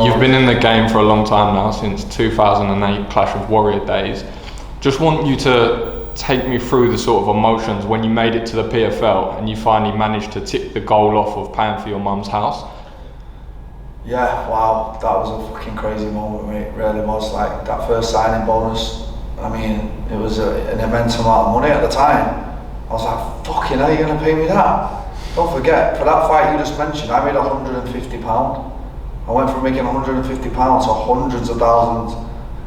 You've been in the game for a long time now, since 2008 Clash of Warrior days. Just want you to take me through the sort of emotions when you made it to the PFL and you finally managed to tick the goal off of paying for your mum's house. Yeah, wow, that was a fucking crazy moment, mate. It really was. Like, that first signing bonus, I mean, it was an immense amount of money at the time. I was like, fucking hell, you're going to pay me that? Don't forget, for that fight you just mentioned, I made £150. I went from making £150 to hundreds of thousands.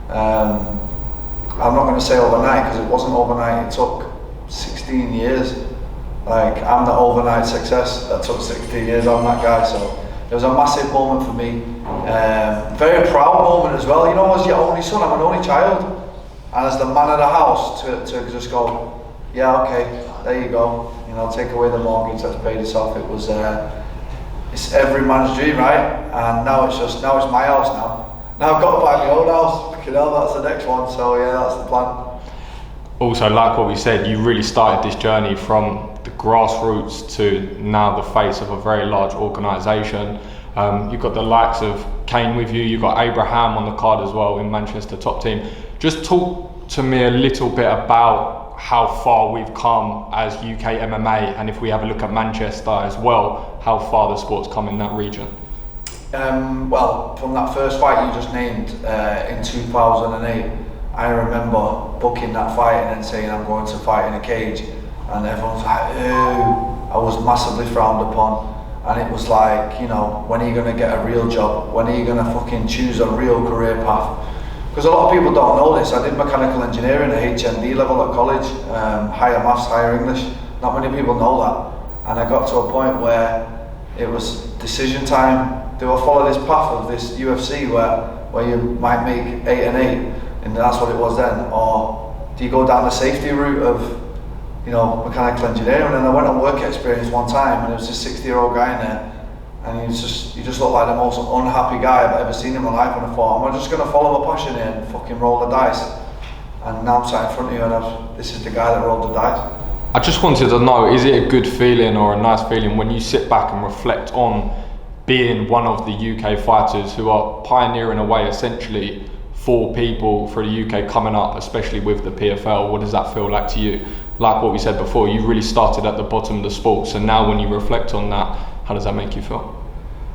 I'm not going to say overnight, because it wasn't overnight. It took 16 years. Like, I'm the overnight success that took 16 years. I'm that guy, so it was a massive moment for me. Very proud moment as well. You know, as your only son, I'm an only child, and as the man of the house, to just go, yeah, okay, there you go. You know, take away the mortgage that's paid us off. It was, it's every man's dream, right? And now it's my house now. Now I've got to buy my own house. You know, that's the next one. So yeah, that's the plan. Also, like what we said, you really started this journey from the grassroots to now the face of a very large organisation. You've got the likes of Kane with you, you've got Abraham on the card as well in Manchester top team. Just talk to me a little bit about how far we've come as UK MMA, and if we have a look at Manchester as well, how far the sport's come in that region. Well, from that first fight you just named in 2008, I remember booking that fight and then saying I'm going to fight in a cage, and everyone's like, ooh, I was massively frowned upon. And it was like, you know, when are you going to get a real job? When are you going to fucking choose a real career path? Because a lot of people don't know this. I did mechanical engineering at HND level at college, higher maths, higher English. Not many people know that. And I got to a point where it was decision time. Do I follow this path of this UFC where you might make 8 and 8, and that's what it was then, or do you go down the safety route of, you know, mechanical engineering? And I went on work experience one time, and there was this 60-year-old guy in there, and he just looked like the most unhappy guy I've ever seen in my life. And I thought, am I just going to follow my passion here and fucking roll the dice? And now I'm sat in front of you, and this is the guy that rolled the dice. I just wanted to know, is it a good feeling or a nice feeling when you sit back and reflect on being one of the UK fighters who are pioneering a way essentially for people for the UK coming up, especially with the PFL? What does that feel like to you? Like what we said before, you really started at the bottom of the sport, so now when you reflect on that, how does that make you feel?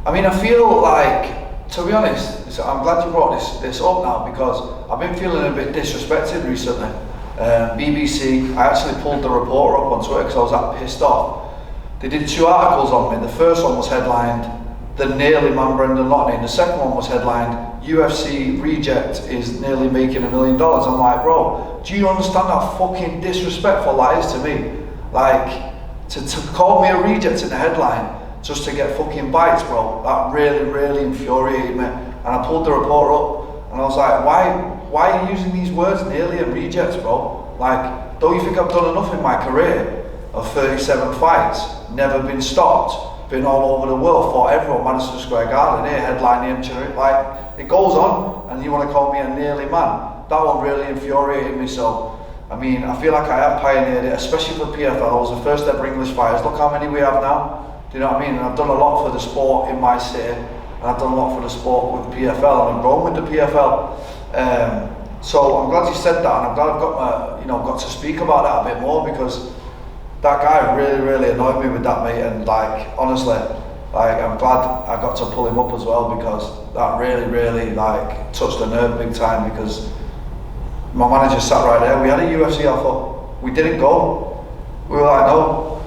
I mean, I feel like, to be honest, I'm glad you brought this up now, because I've been feeling a bit disrespected recently. BBC, I actually pulled the reporter up on Twitter because I was that pissed off. They did 2 articles on me. The first one was headlined, "The Nearly Man Brendan Loughnane." The second one was headlined, "UFC Reject is nearly making $1 million." I'm like, bro, do you understand how fucking disrespectful that is to me? Like, to call me a reject in the headline just to get fucking bites, bro, that really, really infuriated me. And I pulled the reporter up and I was like, why are you using these words, nearly, and rejects, bro? Like, don't you think I've done enough in my career of 37 fights, never been stopped, been all over the world, fought everyone, Madison Square Garden here, headline the like, it goes on, and you want to call me a nearly man? That one really infuriated me. So, I mean, I feel like I have pioneered it, especially for PFL. I was the first ever English fighters. Look how many we have now. Do you know what I mean? And I've done a lot for the sport in my city, and I've done a lot for the sport with PFL, and I've grown with the PFL. So I'm glad you said that, and I'm glad I've got to speak about that a bit more, because that guy really, really annoyed me with that, mate. And like, honestly, like, I'm glad I got to pull him up as well, because that really, really like touched the nerve big time. Because my manager sat right there. We had a UFC offer. We didn't go. We were like, no.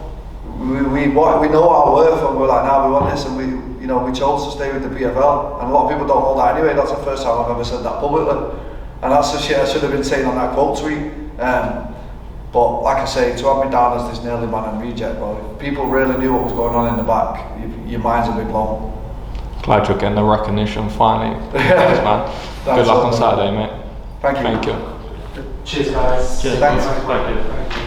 We know our worth, and we're like, nah, we want this, and we chose to stay with the PFL. And a lot of people don't know that anyway. That's the first time I've ever said that publicly, and that's the shit I should have been saying on that quote tweet. But like I say, to have me down as this nearly man and reject, bro, if people really knew what was going on in the back, your mind's a bit blown. Glad you're getting the recognition finally. Thanks, man. Good luck on Saturday, mate. Thank you. Thank you. Cheers, guys. Cheers. Thanks. Thank you.